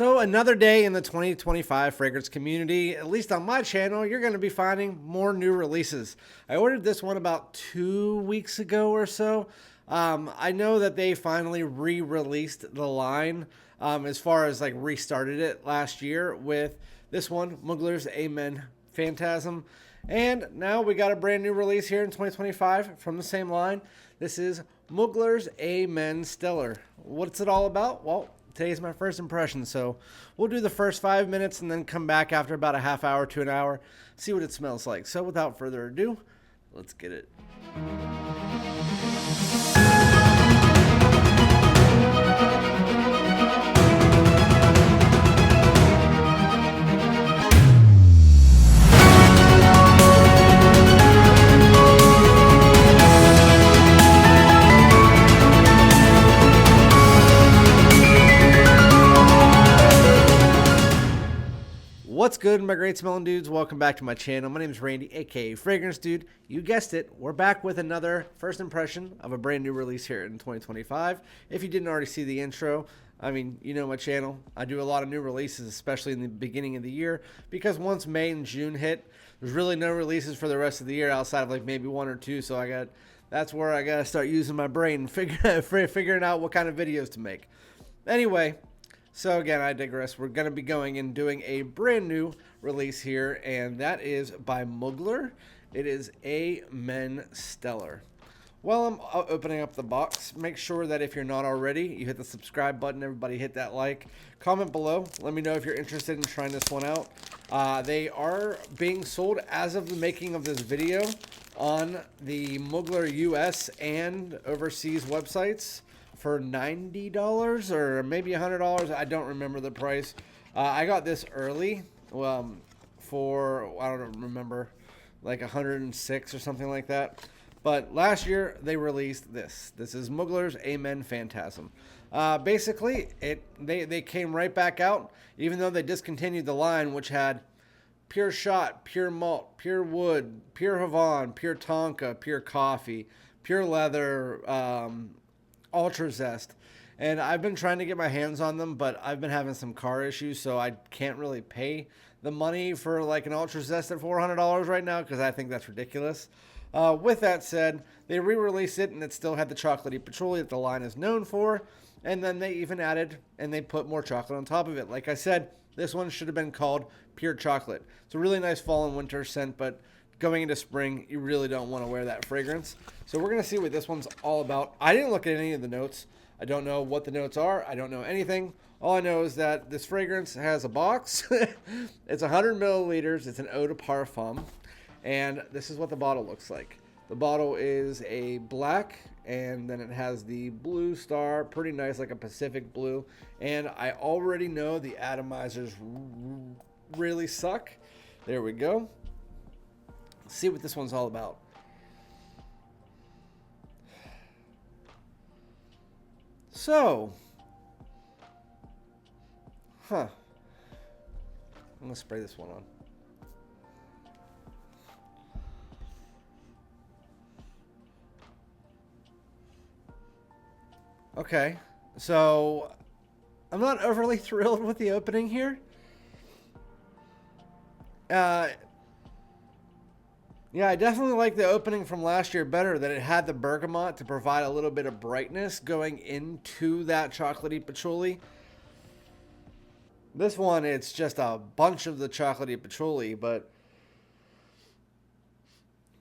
So another day in the 2025 fragrance community, at least on my channel, you're going to be finding more new releases. I ordered this one about 2 weeks ago or so. I know that they finally re-released the line as far as like restarted it last year with this one, Mugler's Amen Phantasm. And now we got a brand new release here in 2025 from the same line. This is Mugler's Amen Stellar. What's it all about? Well, today's my first impression, so we'll do the first 5 minutes and then come back after about a half hour to an hour, see what it smells like. So without further ado, let's get it. What's good, my great smelling dudes? Welcome back to my channel. My name is Randy, aka Fragrance Dude. You guessed it, we're back with another first impression of a brand new release here in 2025. If you didn't already see the intro, I mean, you know my channel. I do a lot of new releases, especially in the beginning of the year, because once May and June hit, there's really no releases for the rest of the year outside of like maybe one or two. So that's where I gotta start using my brain and figuring out what kind of videos to make. Anyway. So again, I digress. We're going to be going and doing a brand new release here, and that is by Mugler. It is Amen Stellar. While I'm opening up the box, make sure that if you're not already, you hit the subscribe button. Everybody hit that like. Comment below. Let me know if you're interested in trying this one out. They are being sold as of the making of this video on the Mugler US and overseas websites for $90 or maybe $100. I don't remember the price. I got this early for, I don't remember, like 106 or something like that. But last year they released this. This is Mugler's Amen Phantasm. Basically, they came right back out, even though they discontinued the line, which had pure shot, pure malt, pure wood, pure Havana, pure Tonka, pure coffee, pure leather, Ultra Zest. And I've been trying to get my hands on them, but I've been having some car issues, so I can't really pay the money for like an Ultra Zest at $400 right now because I think that's ridiculous. With that said, they re-released it and it still had the chocolatey patchouli that the line is known for, and then they even added and they put more chocolate on top of it. Like I said, this one should have been called Pure Chocolate. It's a really nice fall and winter scent, but going into spring, you really don't want to wear that fragrance. So we're going to see what this one's all about. I didn't look at any of the notes. I don't know what the notes are. I don't know anything. All I know is that this fragrance has a box. It's 100 milliliters. It's an eau de parfum. And this is what the bottle looks like. The bottle is a black, and then it has the blue star. Pretty nice, like a Pacific blue. And I already know the atomizers really suck. There we go. See what this one's all about. So, I'm gonna spray this one on. Okay, so I'm not overly thrilled with the opening here. Yeah, I definitely like the opening from last year better, that it had the bergamot to provide a little bit of brightness going into that chocolatey patchouli. This one, it's just a bunch of the chocolatey patchouli, but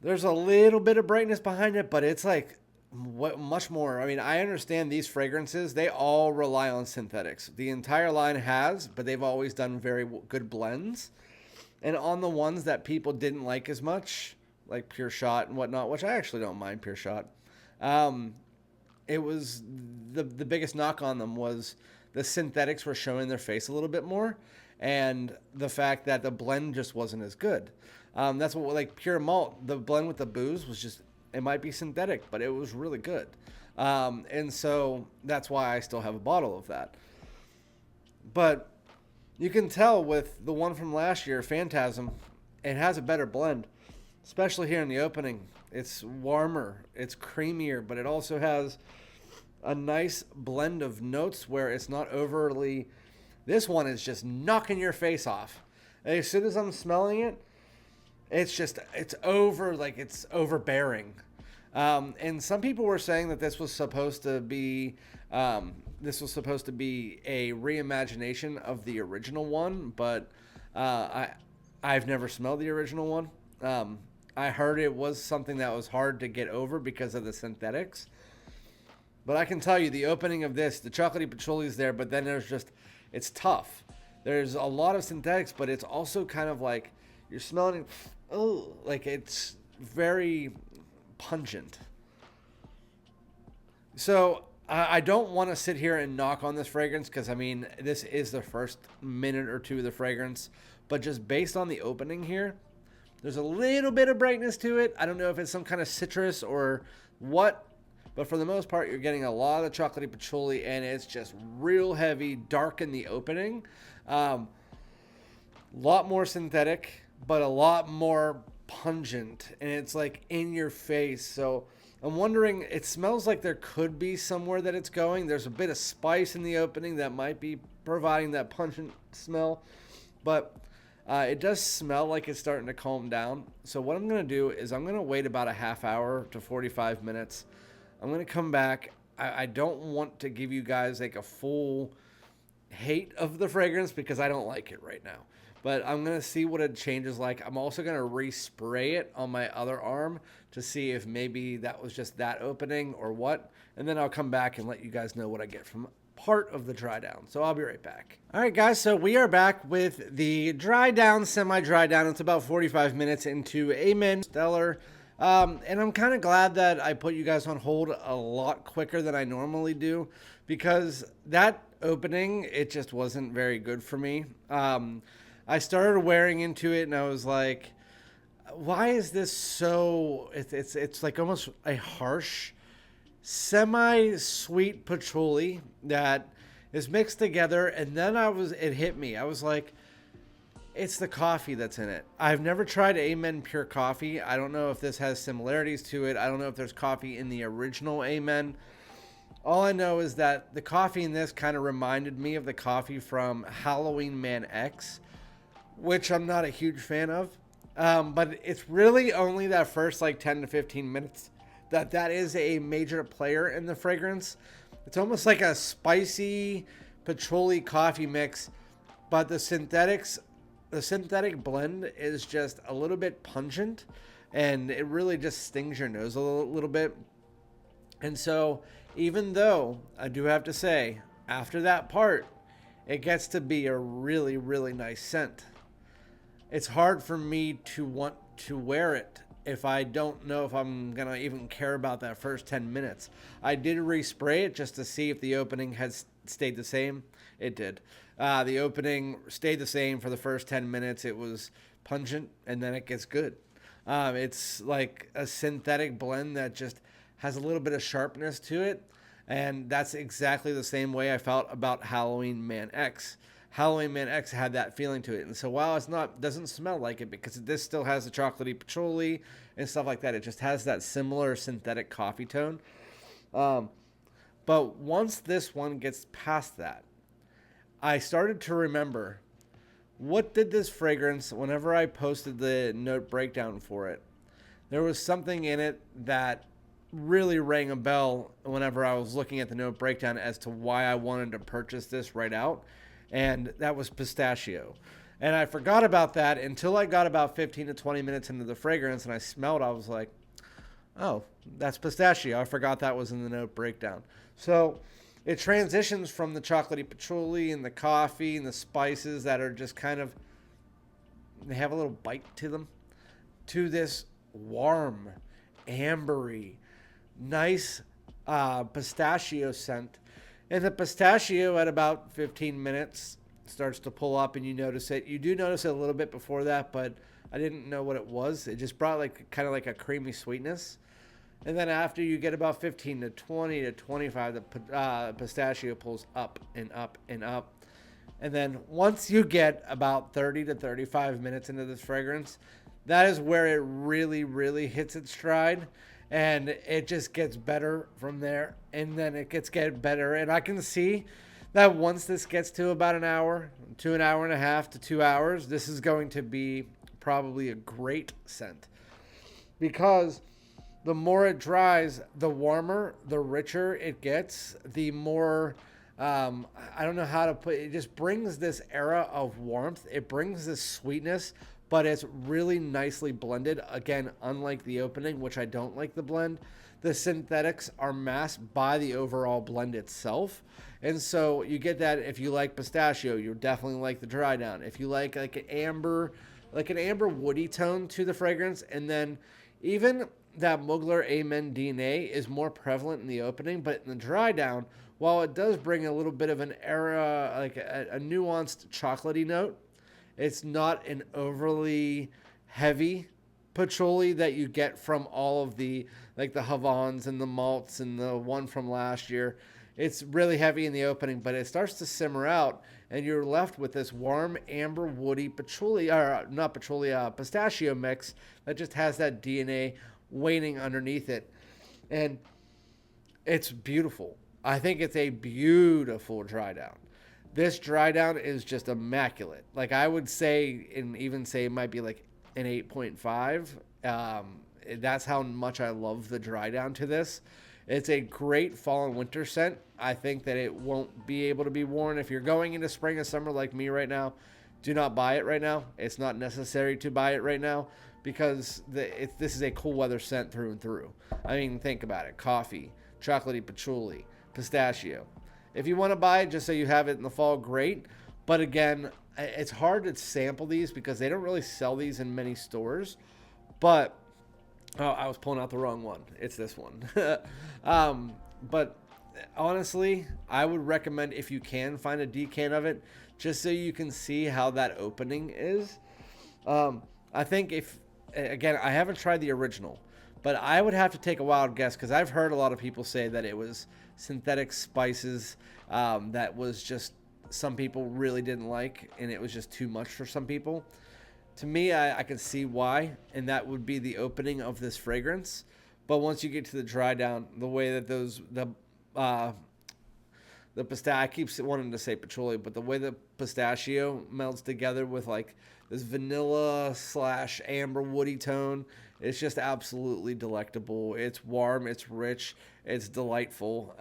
there's a little bit of brightness behind it, but it's like much more. I mean, I understand these fragrances, they all rely on synthetics. The entire line has, but they've always done very good blends. And on the ones that people didn't like as much, like Pure Shot and whatnot, which I actually don't mind Pure Shot, it was the biggest knock on them was the synthetics were showing their face a little bit more, and the fact that the blend just wasn't as good. That's what, like Pure Malt, the blend with the booze was just, it might be synthetic, but it was really good. And so that's why I still have a bottle of that. But you can tell with the one from last year, Phantasm, it has a better blend, especially here in the opening. It's warmer, it's creamier, but it also has a nice blend of notes where it's not overly This one is just knocking your face off. As soon as I'm smelling it, it's overbearing. And some people were saying that this was supposed to be a reimagination of the original one, but I've never smelled the original one. I heard it was something that was hard to get over because of the synthetics. But I can tell you, the opening of this, the chocolatey patchouli is there, but then it's tough. There's a lot of synthetics, but it's also kind of like you're smelling, like it's very pungent. So I don't want to sit here and knock on this fragrance because, I mean, this is the first minute or two of the fragrance. But just based on the opening here, there's a little bit of brightness to it. I don't know if it's some kind of citrus or what. But for the most part, you're getting a lot of the chocolatey patchouli, and it's just real heavy, dark in the opening. Lot more synthetic, but a lot more pungent, and it's like in your face. So I'm wondering, it smells like there could be somewhere that it's going. There's a bit of spice in the opening that might be providing that pungent smell, but it does smell like it's starting to calm down. So what I'm going to do is I'm going to wait about a half hour to 45 minutes. I'm going to come back. I don't want to give you guys like a full hate of the fragrance because I don't like it right now. But I'm going to see what it changes like. I'm also going to respray it on my other arm to see if maybe that was just that opening or what. And then I'll come back and let you guys know what I get from part of the dry down. So I'll be right back. All right, guys. So we are back with the dry down, semi-dry down. It's about 45 minutes into Amen Stellar. And I'm kind of glad that I put you guys on hold a lot quicker than I normally do because that opening, it just wasn't very good for me. I started wearing into it and I was like, why is this so, it's like almost a harsh, semi-sweet patchouli that is mixed together. And then it hit me. I was like, it's the coffee that's in it. I've never tried Amen Pure Coffee. I don't know if this has similarities to it. I don't know if there's coffee in the original Amen. All I know is that the coffee in this kind of reminded me of the coffee from Halloween Man X, which I'm not a huge fan of. But it's really only that first like 10 to 15 minutes that is a major player in the fragrance. It's almost like a spicy patchouli coffee mix, but the synthetic blend is just a little bit pungent, and it really just stings your nose a little bit. And so even though I do have to say, after that part, it gets to be a really, really nice scent. It's hard for me to want to wear it if I don't know if I'm going to even care about that first 10 minutes. I did respray it just to see if the opening has stayed the same. It did. The opening stayed the same for the first 10 minutes. It was pungent, and then it gets good. It's like a synthetic blend that just has a little bit of sharpness to it, and that's exactly the same way I felt about Halloween Man X. Halloween Man X had that feeling to it, and so while doesn't smell like it because this still has the chocolatey patchouli and stuff like that, it just has that similar synthetic coffee tone. But once this one gets past that, I started to remember, what did this fragrance, whenever I posted the note breakdown for it, there was something in it that really rang a bell whenever I was looking at the note breakdown as to why I wanted to purchase this right out, and that was pistachio. And I forgot about that until I got about 15 to 20 minutes into the fragrance, and I smelled, I was like, oh, that's pistachio. I forgot that was in the note breakdown. So it transitions from the chocolatey patchouli and the coffee and the spices that are just kind of, they have a little bite to them, to this warm, ambery, nice pistachio scent. And the pistachio at about 15 minutes starts to pull up and you notice it. You do notice it a little bit before that, but I didn't know what it was. It just brought like kind of like a creamy sweetness. And then after you get about 15 to 20 to 25, the pistachio pulls up and up and up. And then once you get about 30 to 35 minutes into this fragrance, that is where it really, really hits its stride. And it just gets better from there. And then it gets better. And I can see that once this gets to about an hour, to an hour and a half to 2 hours, this is going to be probably a great scent, because the more it dries, the warmer, the richer it gets, the more, I don't know how to put it, it just brings this era of warmth. It brings this sweetness, but it's really nicely blended. Again, unlike the opening, which I don't like the blend, the synthetics are masked by the overall blend itself. And so you get that. If you like pistachio, you'll definitely like the dry down. If you like like an amber woody tone to the fragrance, and then even that Mugler Amen DNA is more prevalent in the opening, but in the dry down, while it does bring a little bit of an era, like a nuanced chocolatey note, it's not an overly heavy patchouli that you get from all of the, like the Havans and the malts and the one from last year. It's really heavy in the opening, but it starts to simmer out, and you're left with this warm, amber, woody patchouli, or not patchouli, pistachio mix that just has that DNA waiting underneath it. And it's beautiful. I think it's a beautiful dry down. This dry down is just immaculate. Like, I would say, and even say it might be like an 8.5. That's how much I love the dry down to this. It's a great fall and winter scent. I think that it won't be able to be worn. If you're going into spring and summer like me right now, do not buy it right now. It's not necessary to buy it right now, because this is a cool weather scent through and through. I mean, think about it. Coffee, chocolatey patchouli, pistachio. If you want to buy it just so you have it in the fall, great. But again, it's hard to sample these because they don't really sell these in many stores. But oh, I was pulling out the wrong one. It's this one. But honestly, I would recommend, if you can find a decan of it, just so you can see how that opening is. I think again, I haven't tried the original, but I would have to take a wild guess, because I've heard a lot of people say that it was synthetic spices that was just, some people really didn't like, and it was just too much for some people. To me, I can see why, and that would be the opening of this fragrance. But once you get to the dry down, the way that the pistachio, I keep wanting to say patchouli, but the way the pistachio melts together with like this vanilla / amber woody tone, it's just absolutely delectable. It's warm, it's rich, it's delightful.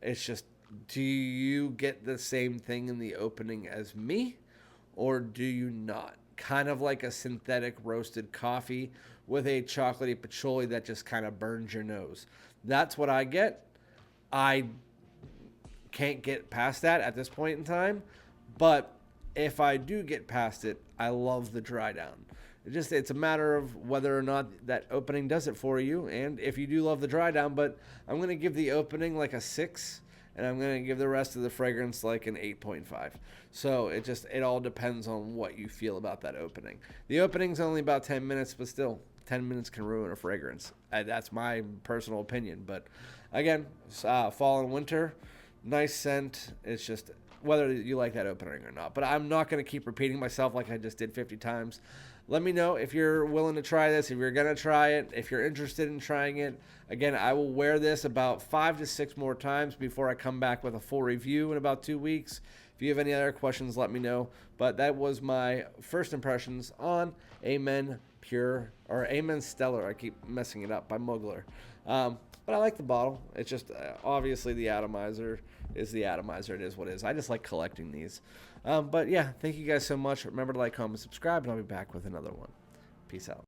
It's just, do you get the same thing in the opening as me, or do you not? Kind of like a synthetic roasted coffee with a chocolatey patchouli that just kind of burns your nose. That's what I get. I can't get past that at this point in time, but if I do get past it, I love the dry down. It's a matter of whether or not that opening does it for you, and if you do love the dry down. But I'm going to give the opening like a 6, and I'm going to give the rest of the fragrance like an 8.5. So it all depends on what you feel about that opening. The opening's only about 10 minutes, but still, 10 minutes can ruin a fragrance. That's my personal opinion. But again, fall and winter, nice scent. It's just whether you like that opening or not. But I'm not going to keep repeating myself like I just did 50 times. Let me know if you're willing to try this, if you're going to try it, if you're interested in trying it. Again, I will wear this about 5 to 6 more times before I come back with a full review in about 2 weeks. If you have any other questions, let me know. But that was my first impressions on Amen Pure, or Amen Stellar. I keep messing it up, by Mugler. But I like the bottle. It's just, obviously the atomizer is the atomizer. It is what it is. I just like collecting these. But yeah, thank you guys so much. Remember to like, comment, subscribe, and I'll be back with another one. Peace out.